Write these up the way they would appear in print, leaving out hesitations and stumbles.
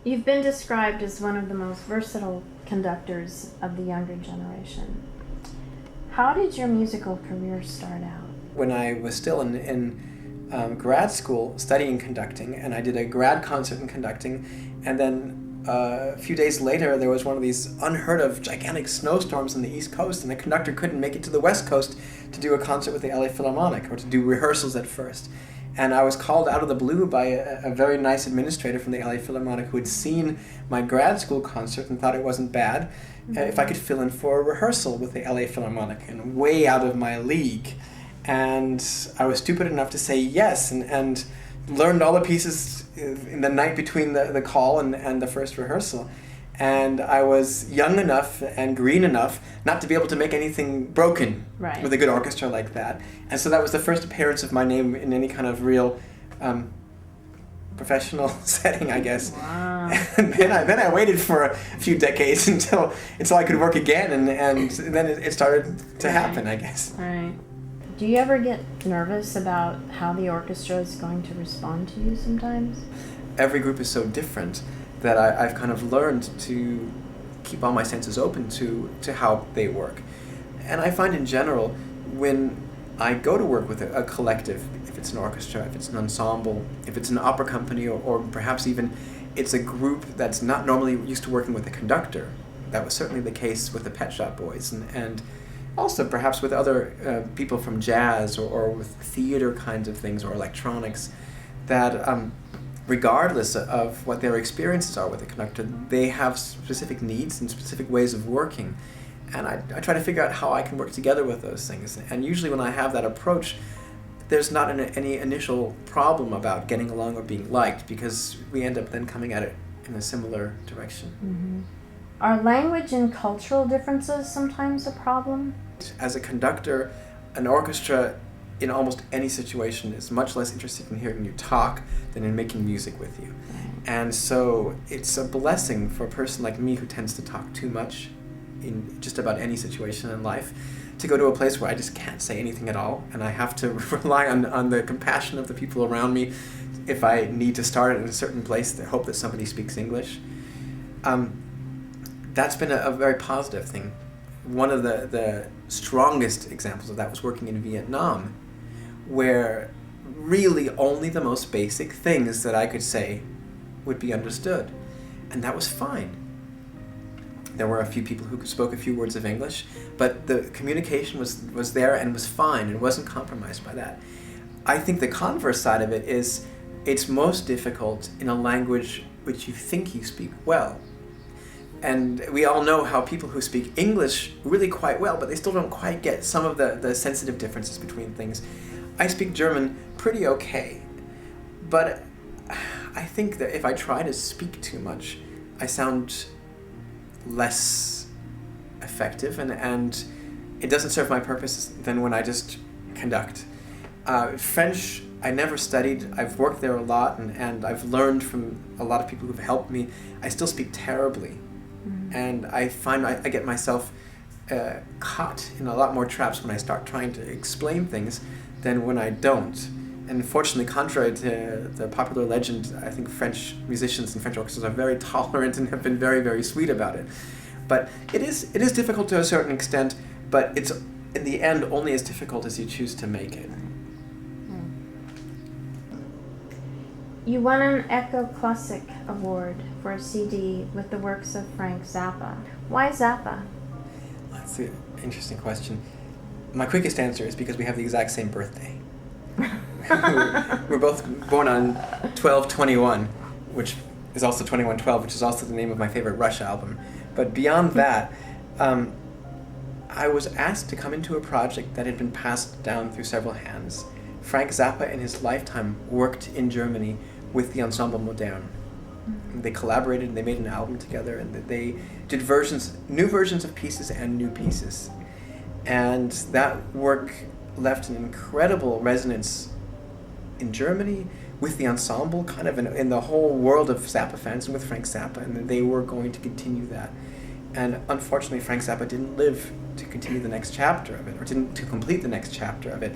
You've been described as one of the most versatile conductors of the younger generation. How did your musical career start out? When I was still in grad school studying conducting, and I did a grad concert in conducting, and then a few days later there was one of these unheard of gigantic snowstorms on the East Coast, and the conductor couldn't make it to the West Coast to do a concert with the LA Philharmonic, or to do rehearsals at first. And I was called out of the blue by a very nice administrator from the LA Philharmonic who had seen my grad school concert and thought it wasn't bad if I could fill in for a rehearsal with the LA Philharmonic, and way out of my league. And I was stupid enough to say yes, and learned all the pieces in the night between the call and the first rehearsal. And I was young enough and green enough not to be able to make anything broken with a good orchestra like that. And so that was the first appearance of my name in any kind of real professional setting, I guess. Wow. And then I waited for a few decades until I could work again, and then it started to happen, I guess. Right. Do you ever get nervous about how the orchestra is going to respond to you sometimes? Every group is so different that I've kind of learned to keep all my senses open to how they work. And I find in general, when I go to work with a collective, if it's an orchestra, if it's an ensemble, if it's an opera company, or perhaps even it's a group that's not normally used to working with a conductor. That was certainly the case with the Pet Shop Boys, and also perhaps with other people from jazz or with theater kinds of things or electronics, that regardless of what their experiences are with a conductor, they have specific needs and specific ways of working. And I try to figure out how I can work together with those things. And usually when I have that approach, there's not any initial problem about getting along or being liked, because we end up then coming at it in a similar direction. Mm-hmm. Are language and cultural differences sometimes a problem? As a conductor, an orchestra in almost any situation is much less interested in hearing you talk than in making music with you. And so it's a blessing for a person like me who tends to talk too much in just about any situation in life to go to a place where I just can't say anything at all, and I have to rely on the compassion of the people around me if I need to start in a certain place to hope that somebody speaks English. That's been a very positive thing. One of the strongest examples of that was working in Vietnam, where really only the most basic things that I could say would be understood, and that was fine. There were a few people who spoke a few words of English, but the communication was there and was fine and wasn't compromised by that. I think the converse side of it is it's most difficult in a language which you think you speak well. And we all know how people who speak English really quite well, but they still don't quite get some of the sensitive differences between things. I speak German pretty okay, but I think that if I try to speak too much, I sound less effective, and it doesn't serve my purpose than when I just conduct. French, I never studied. I've worked there a lot, and I've learned from a lot of people who've helped me. I still speak terribly. And I find I get myself caught in a lot more traps when I start trying to explain things than when I don't. And fortunately, contrary to the popular legend, I think French musicians and French orchestras are very tolerant and have been very, very sweet about it. But it is difficult to a certain extent, but it's in the end only as difficult as you choose to make it. You won an Echo Classic Award for a CD with the works of Frank Zappa. Why Zappa? That's an interesting question. My quickest answer is because we have the exact same birthday. We're both born on 12/21, which is also 2112, which is also the name of my favorite Rush album. But beyond that, I was asked to come into a project that had been passed down through several hands. Frank Zappa in his lifetime worked in Germany with the Ensemble Modern. They collaborated and they made an album together, and they did new versions of pieces and new pieces. And that work left an incredible resonance in Germany with the ensemble, kind of in the whole world of Zappa fans, and with Frank Zappa, and they were going to continue that. And unfortunately, Frank Zappa didn't live to continue the next chapter of it, or didn't to complete the next chapter of it.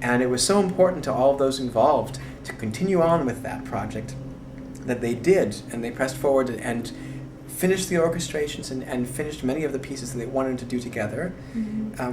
And it was so important to all of those involved to continue on with that project that they did, and they pressed forward and finished the orchestrations and finished many of the pieces that they wanted to do together,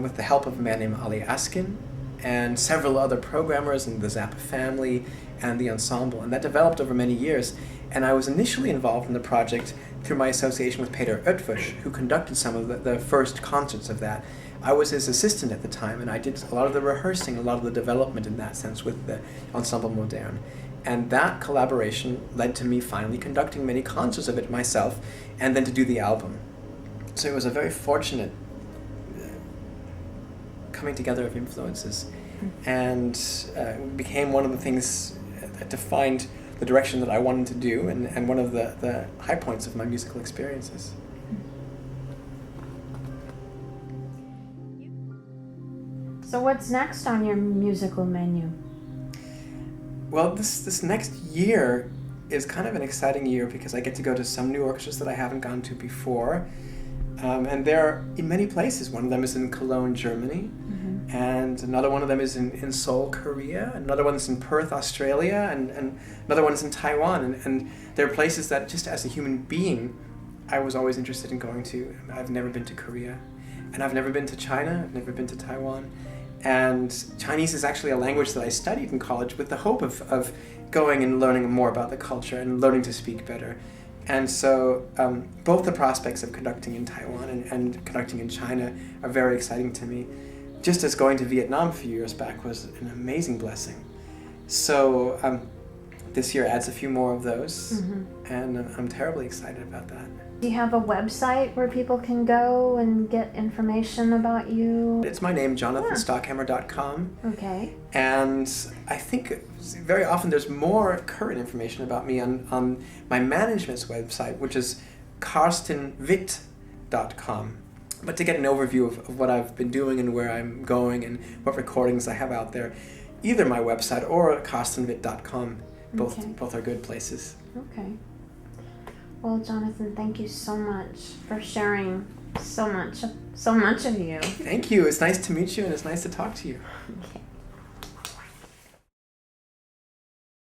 with the help of a man named Ali Askin and several other programmers in the Zappa family and the ensemble. And that developed over many years. And I was initially involved in the project through my association with Peter Oetfusch, who conducted some of the first concerts of that. I was his assistant at the time, and I did a lot of the rehearsing, a lot of the development in that sense with the Ensemble Moderne. And that collaboration led to me finally conducting many concerts of it myself, and then to do the album. So it was a very fortunate coming together of influences, and became one of the things that defined the direction that I wanted to do, and one of the high points of my musical experiences. So what's next on your musical menu? Well, this next year is kind of an exciting year because I get to go to some new orchestras that I haven't gone to before. And they're in many places. One of them is in Cologne, Germany. And another one of them is in Seoul, Korea. Another one is in Perth, Australia. And another one is in Taiwan. And they're places that just as a human being, I was always interested in going to. I've never been to Korea. And I've never been to China. I've never been to Taiwan. And Chinese is actually a language that I studied in college with the hope of going and learning more about the culture and learning to speak better. And so both the prospects of conducting in Taiwan and conducting in China are very exciting to me. Just as going to Vietnam a few years back was an amazing blessing. So this year adds a few more of those, and I'm terribly excited about that. Do you have a website where people can go and get information about you? It's my name, jonathanstockhammer.com. Okay. And I think very often there's more current information about me on my management's website, which is karstenwitt.com. But to get an overview of what I've been doing and where I'm going and what recordings I have out there, either my website or karstenwitt.com, both are good places. Okay. Well, Jonathan, thank you so much for sharing so much of you. Thank you. It's nice to meet you, and it's nice to talk to you. Okay.